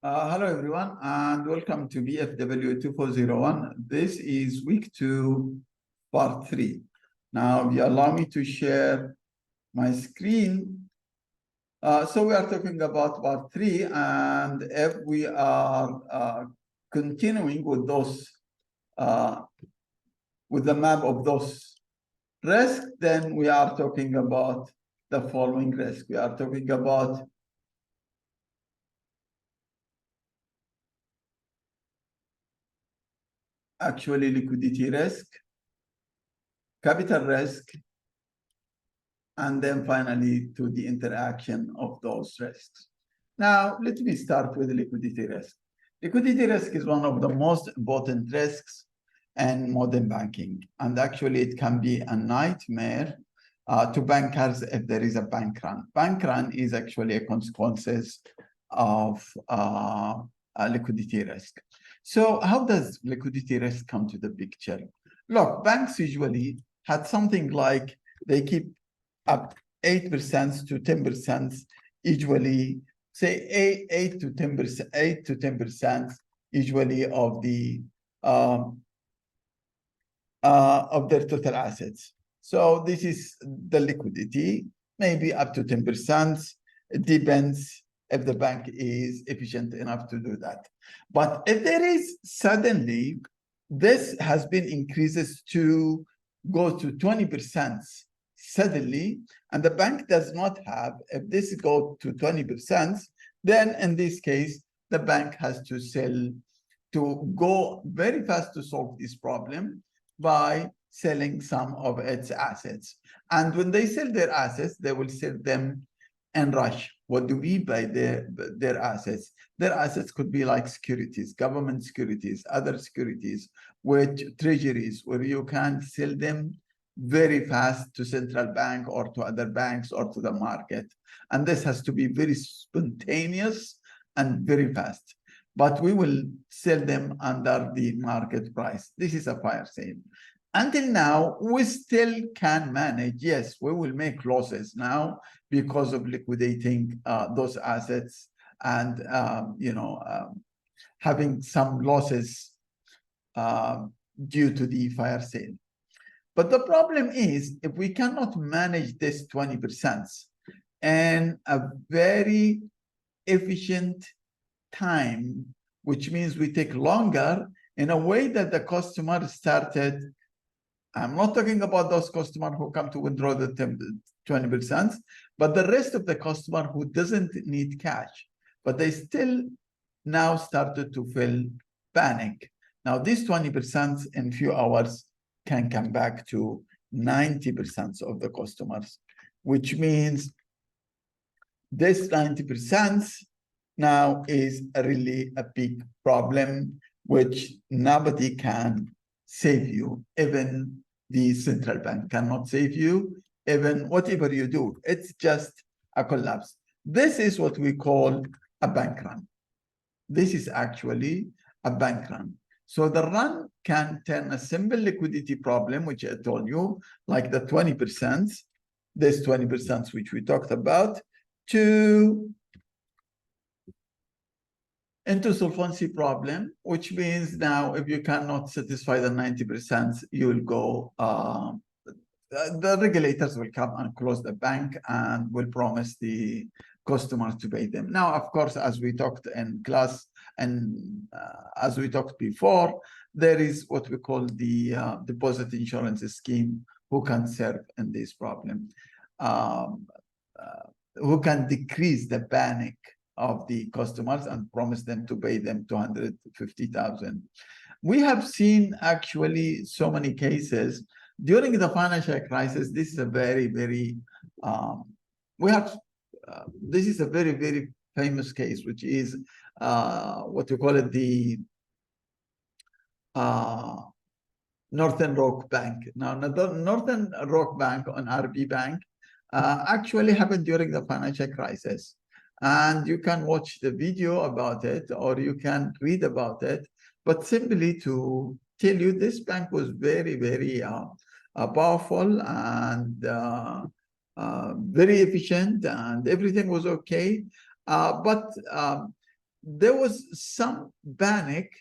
Hello, everyone, and welcome to BFW 2401. This is week 2, part 3. Now, if you allow me to share my screen. So we are talking about part 3, and if we are continuing with those, with the map of those risks, then we are talking about the following risk. We are talking about actually liquidity risk, capital risk, and then finally to the interaction of those risks. Now, let me start with liquidity risk. Liquidity risk is one of the most important risks in modern banking. And actually, it can be a nightmare to bankers if there is a bank run. Bank run is actually a consequence of a liquidity risk. So how does liquidity risk come to the picture? Look, banks usually had something like they keep up 8% to 10%, usually say 8 to 10% usually of the of their total assets. So this is the liquidity, maybe up to 10%. It depends if the bank is efficient enough to do that. But if there is suddenly, this has been increases to go to 20% suddenly, and the bank does not have, if this go to 20%, then in this case, the bank has to sell, to go very fast to solve this problem by selling some of its assets. And when they sell their assets, they will sell them in rush. What do we buy their assets? Their assets could be like securities, government securities, other securities, which treasuries, where you can sell them very fast to central bank or to other banks or to the market. And this has to be very spontaneous and very fast. But we will sell them under the market price. This is a fire sale. Until now, we still can manage. Yes, we will make losses now because of liquidating those assets and having some losses due to the fire sale. But the problem is, if we cannot manage this 20% in a very efficient time, which means we take longer in a way that the customer started. I'm not talking about those customers who come to withdraw the 20%, but the rest of the customer who doesn't need cash, but they still now started to feel panic. Now, this 20% in few hours can come back to 90% of the customers, which means this 90% now is really a big problem, which nobody can save you. Even the central bank cannot save you. Even whatever you do, it's just a collapse. This is what we call a bank run. This is actually a bank run. So the run can turn a simple liquidity problem, which I told you, like the 20%, this 20% which we talked about, into solvency problem, which means now if you cannot satisfy the 90%, you will go, the regulators will come and close the bank and will promise the customers to pay them. Now, of course, as we talked in class and as we talked before, there is what we call the deposit insurance scheme who can serve in this problem, who can decrease the panic of the customers and promise them to pay them 250,000. We have seen actually so many cases during the financial crisis. This is a very, very, this is a very, very famous case, which is what we call it the Northern Rock Bank. Now, Northern Rock Bank on RB Bank actually happened during the financial crisis. And you can watch the video about it, or you can read about it. But simply to tell you, this bank was very, very powerful and very efficient, and everything was okay. But there was some panic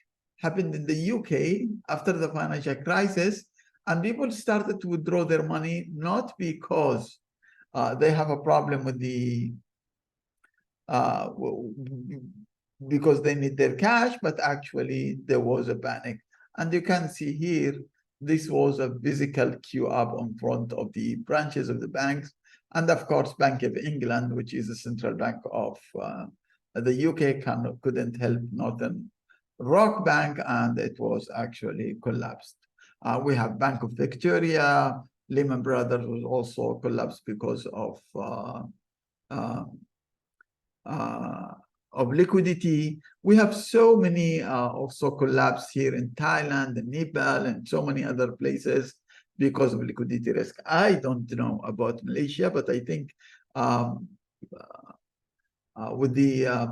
happened in the UK after the financial crisis, and people started to withdraw their money, not because they have a problem with the because they need their cash, but actually there was a panic. And you can see here, this was a physical queue up in front of the branches of the banks. And of course, Bank of England, which is the central bank of the UK, couldn't help Northern Rock Bank, and it was actually collapsed. We have Bank of Victoria, Lehman Brothers was also collapsed because of liquidity. We have so many also collapse here in Thailand and Nepal and so many other places because of liquidity risk. I don't know about Malaysia, but I think with the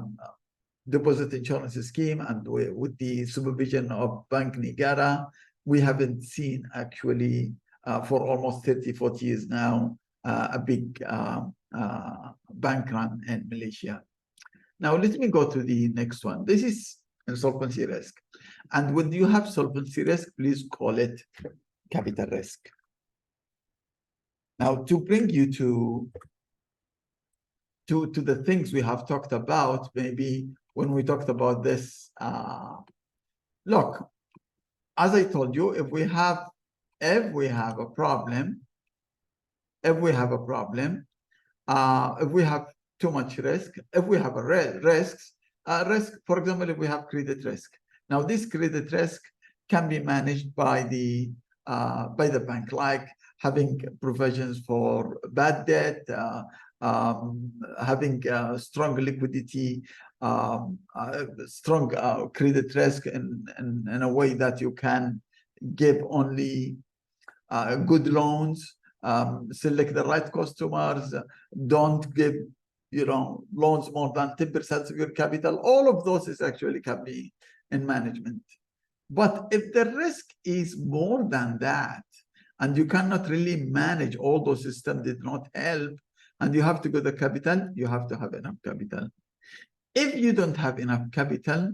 deposit insurance scheme and with the supervision of Bank Negara, we haven't seen actually for almost 30, 40 years now, a big bank run in Malaysia. Now, let me go to the next one. This is insolvency risk. And when you have solvency risk, please call it capital risk. Now, to bring you to the things we have talked about, maybe when we talked about this, look, as I told you, if we have a problem, if we have too much risk, if we have a risk, for example, if we have credit risk. Now, this credit risk can be managed by the bank, like having provisions for bad debt, having strong liquidity, strong credit risk in a way that you can give only good loans, select the right customers, don't give loans more than 10% of your capital. All of those is actually can be in management. But if the risk is more than that, and you cannot really manage, all those systems did not help, and you have to go the capital, you have to have enough capital. If you don't have enough capital,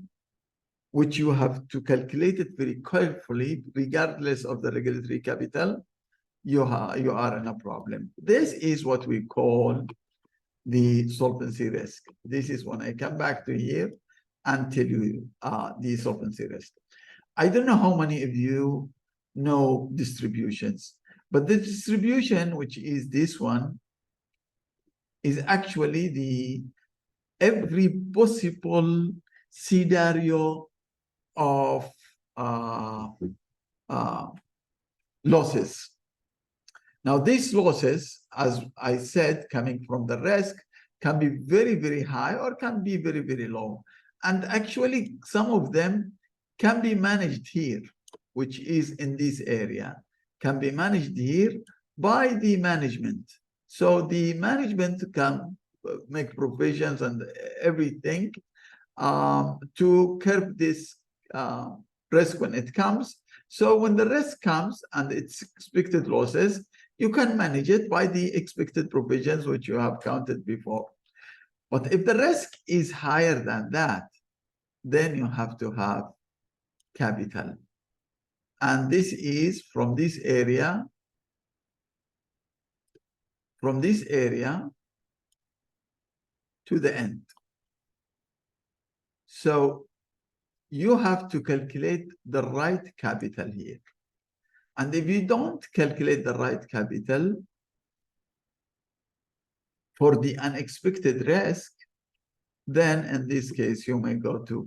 which you have to calculate it very carefully, regardless of the regulatory capital, you are in a problem. This is what we call the solvency risk. This is when I come back to here and tell you the solvency risk. I don't know how many of you know distributions, but the distribution, which is this one, is actually every possible scenario of losses. Now, these losses, as I said, coming from the risk, can be very, very high or can be very, very low. And actually, some of them can be managed here, which is in this area, can be managed here by the management. So the management can make provisions and everything to curb this risk when it comes. So when the risk comes and it's expected losses, you can manage it by the expected provisions which you have counted before. But if the risk is higher than that, then you have to have capital. And this is from this area to the end. So you have to calculate the right capital here. And if you don't calculate the right capital for the unexpected risk, then in this case, you may go to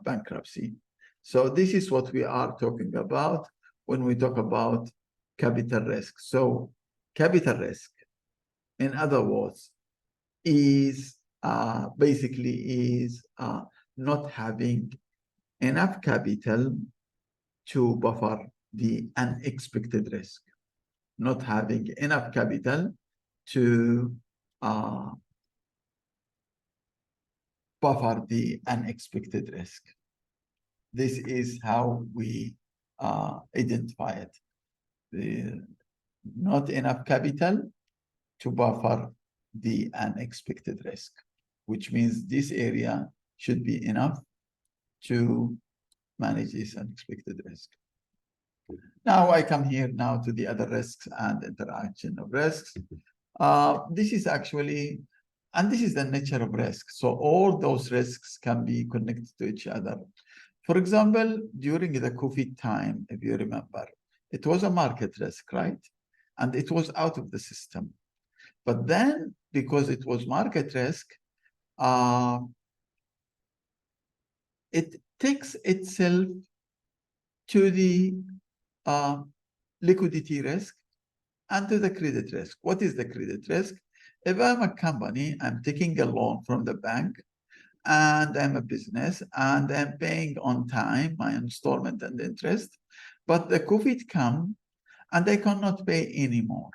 bankruptcy. So this is what we are talking about when we talk about capital risk. So capital risk, in other words, is basically not having enough capital to buffer the unexpected risk, not having enough capital to buffer the unexpected risk. This is how we identify it. Not enough capital to buffer the unexpected risk. which means this area should be enough to manage this unexpected risk. Now I come here now to the other risks and interaction of risks. This is actually, and this is the nature of risk. So all those risks can be connected to each other. For example, during the COVID time, if you remember, it was a market risk, right? And it was out of the system. But then, because it was market risk, it takes itself to the liquidity risk and to the credit risk. What is the credit risk? If I'm a company, I'm taking a loan from the bank, and I'm a business, and I'm paying on time my installment and interest, but the COVID come, and I cannot pay anymore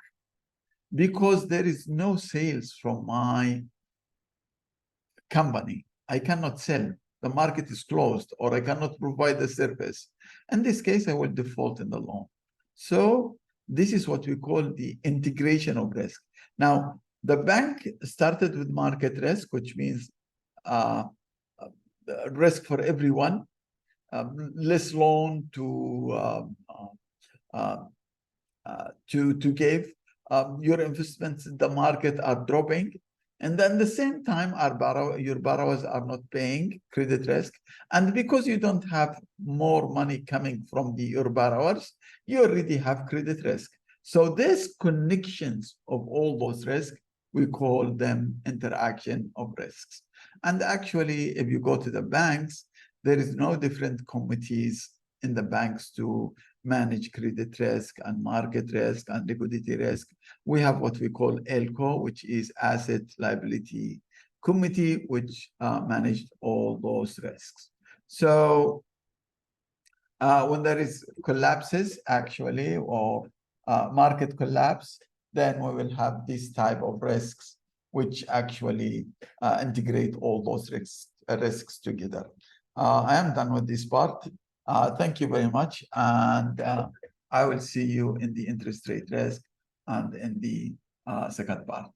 because there is no sales from my company. I cannot sell. The market is closed, or I cannot provide the service. In this case, I will default in the loan. So this is what we call the integration of risk. Now, the bank started with market risk, which means risk for everyone, less loan to give. Your investments in the market are dropping. And then at the same time, your borrowers are not paying credit risk. And because you don't have more money coming from your borrowers, you already have credit risk. So these connections of all those risks, we call them interaction of risks. And actually, if you go to the banks, there is no different committees in the banks to manage credit risk and market risk and liquidity risk. We have what we call ALCO, which is Asset Liability Committee, which managed all those risks. So when there is collapses, actually, or market collapse, then we will have this type of risks, which actually integrate all those risks together. I am done with this part. Thank you very much. And I will see you in the interest rate risk and in the second part.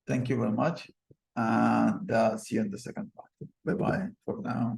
Thank you very much. And see you in the second part. Bye-bye for now.